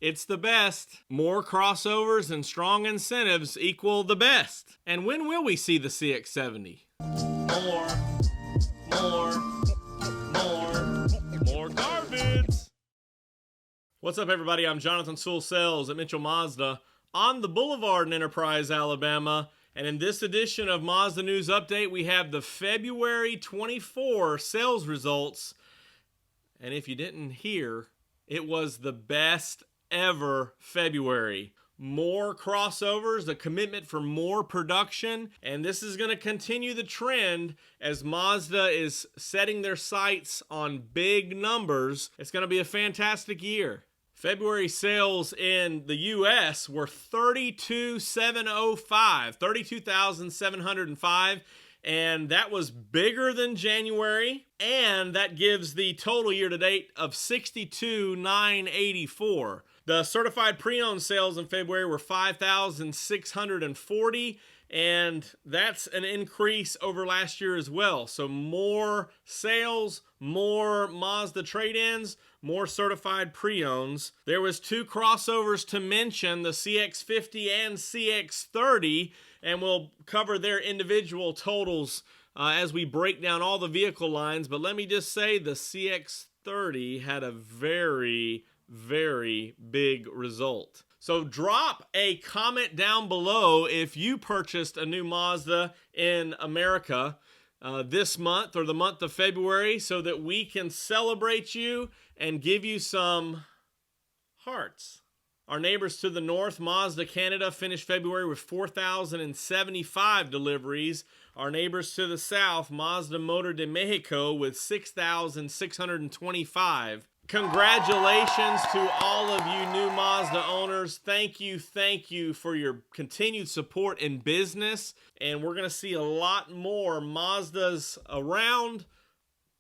It's the best. More crossovers and strong incentives equal the best. And when will we see the CX-70? More garbage. What's up, everybody? I'm Jonathan Sewell Sales at Mitchell Mazda on the Boulevard in Enterprise, Alabama. And in this edition of Mazda News Update, we have the February 24 sales results. And if you didn't hear, it was the best ever February. More crossovers, a commitment for more production, and this is going to continue the trend as Mazda is setting their sights on big numbers. It's going to be a fantastic year. February sales in the U.S. were 32,705, and that was bigger than January, and that gives the total year-to-date of 62,984. The certified pre-owned sales in February were 5,640, and that's an increase over last year as well. So more sales, more Mazda trade-ins, more certified pre-owns. There was two crossovers to mention, the CX-50 and CX-30, and we'll cover their individual totals as we break down all the vehicle lines. But let me just say the CX-30 had a very big result. So drop a comment down below if you purchased a new Mazda in America this month or the month of February so that we can celebrate you and give you some hearts. Our neighbors to the north, Mazda Canada, finished February with 4,075 deliveries. Our neighbors to the south, Mazda Motor de Mexico, with 6,625. Congratulations to all of you new Mazda owners. Thank you for your continued support in business. And we're going to see a lot more Mazdas around,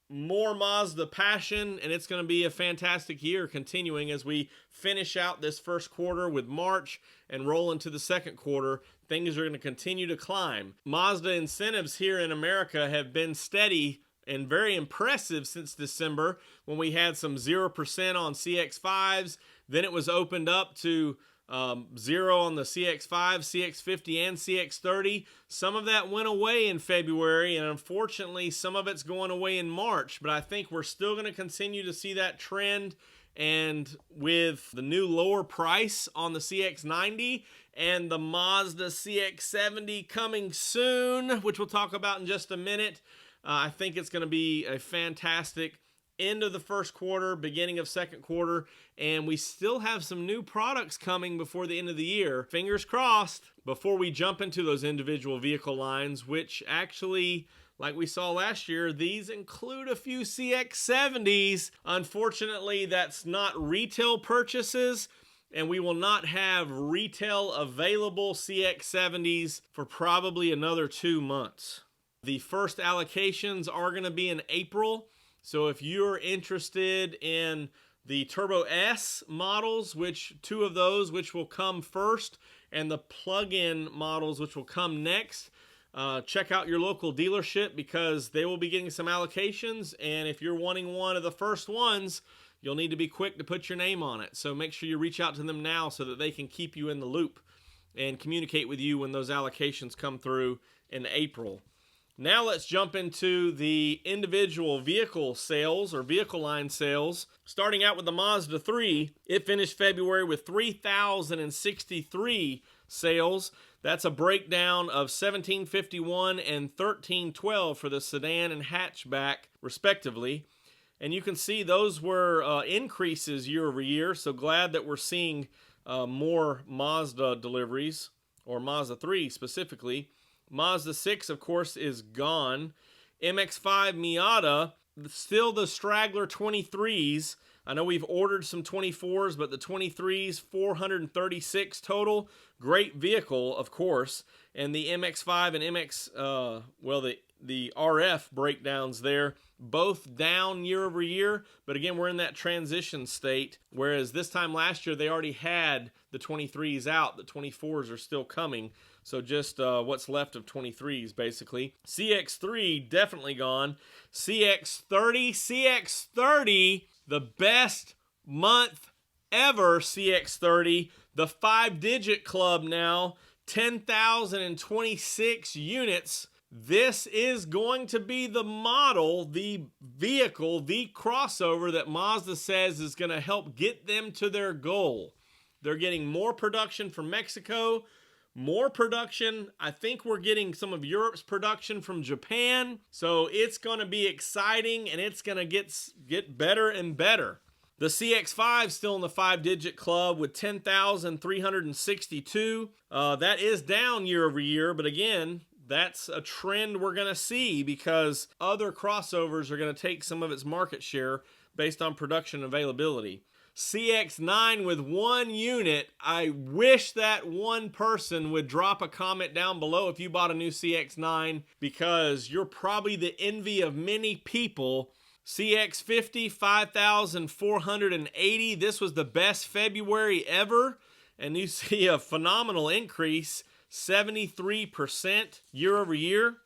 more Mazda passion, and it's going to be a fantastic year continuing as we finish out this first quarter with March and roll into the second quarter. Things are going to continue to climb. Mazda incentives here in America have been steady and very impressive since December when we had some 0% on CX-5s. Then it was opened up to 0 on the CX-5, CX-50, and CX-30. Some of that went away in February, and unfortunately, some of it's going away in March. But I think we're still going to continue to see that trend. And with the new lower price on the CX-90 and the Mazda CX-70 coming soon, which we'll talk about in just a minute, I think it's going to be a fantastic end of the first quarter, beginning of second quarter, and we still have some new products coming before the end of the year. Fingers crossed. Before we jump into those individual vehicle lines, which actually, like we saw last year, these include a few CX-70s. Unfortunately, that's not retail purchases, and we will not have retail available CX-70s for probably another 2 months. The first allocations are going to be in April, so if you're interested in the Turbo S models, which two of those which will come first, and the plug-in models which will come next, check out your local dealership because they will be getting some allocations, and if you're wanting one of the first ones, you'll need to be quick to put your name on it. So make sure you reach out to them now so that they can keep you in the loop and communicate with you when those allocations come through in April. Now let's jump into the individual vehicle sales or vehicle line sales. Starting out with the Mazda 3, it finished February with 3,063 sales. That's a breakdown of 1,751 and 1,312 for the sedan and hatchback, respectively. And you can see those were increases year over year, so glad that we're seeing more Mazda deliveries, or Mazda 3 specifically. Mazda 6, of course, is gone. MX-5 Miata, still the straggler 23s. I know we've ordered some 24s, but the 23s, 436 total. Great vehicle, of course. And the MX-5 and the RF breakdowns there, both down year over year. But again, we're in that transition state, whereas this time last year, they already had the 23s out. The 24s are still coming. So just what's left of 23s, basically. CX-3, definitely gone. CX-30, the best month ever CX-30, the 5-digit club now, 10,026 units. This is going to be the model, the vehicle, the crossover that Mazda says is going to help get them to their goal. They're getting more production from Mexico, more production. I think we're getting some of Europe's production from Japan. So it's going to be exciting, and it's going to get better and better. The CX-5 still in the 5-digit club with 10,362. That is down year over year, but again, that's a trend we're going to see because other crossovers are going to take some of its market share based on production availability. CX-9 with 1 unit. I wish that one person would drop a comment down below if you bought a new CX-9, because you're probably the envy of many people. CX-50, 5,480. This was the best February ever, and you see a phenomenal increase, 73% year over year.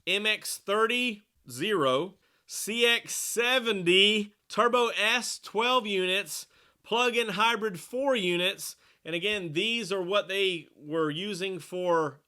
MX-30, 0. CX-70, Turbo S, 12 units. Plug-in hybrid, 4 units. And again, these are what they were using for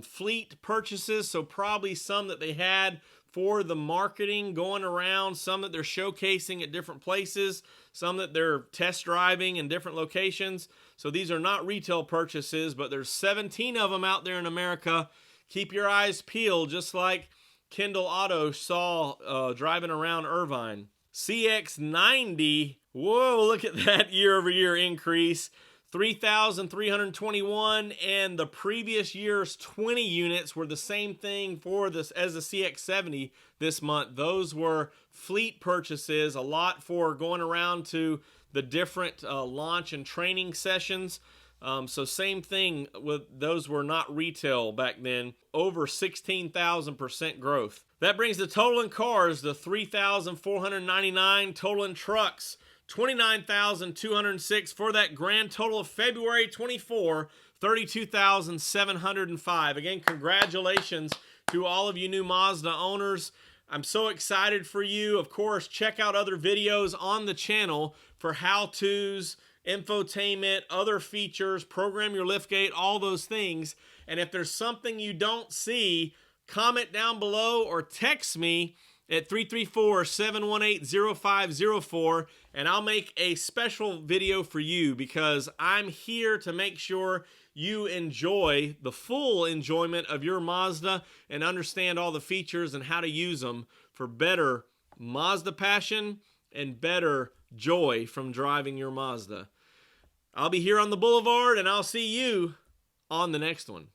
fleet purchases, so probably some that they had for the marketing going around, some that they're showcasing at different places, some that they're test driving in different locations. So these are not retail purchases, but there's 17 of them out there in America. Keep your eyes peeled, just like Kendall Auto saw driving around Irvine. CX-90, whoa, look at that year-over-year increase. 3,321, and the previous year's 20 units were the same thing for this as the CX-70 this month. Those were fleet purchases, a lot for going around to the different launch and training sessions. So same thing with those, were not retail back then. Over 16,000% growth. That brings the total in cars to 3,499. Total in trucks, 29,206 for that grand total of February 24, 32,705. Again, congratulations to all of you new Mazda owners. I'm so excited for you. Of course, check out other videos on the channel for how-tos, infotainment, other features, program your liftgate, all those things. And if there's something you don't see, comment down below or text me at 334-718-0504, and I'll make a special video for you, because I'm here to make sure you enjoy the full enjoyment of your Mazda and understand all the features and how to use them for better Mazda passion and better joy from driving your Mazda. I'll be here on the Boulevard, and I'll see you on the next one.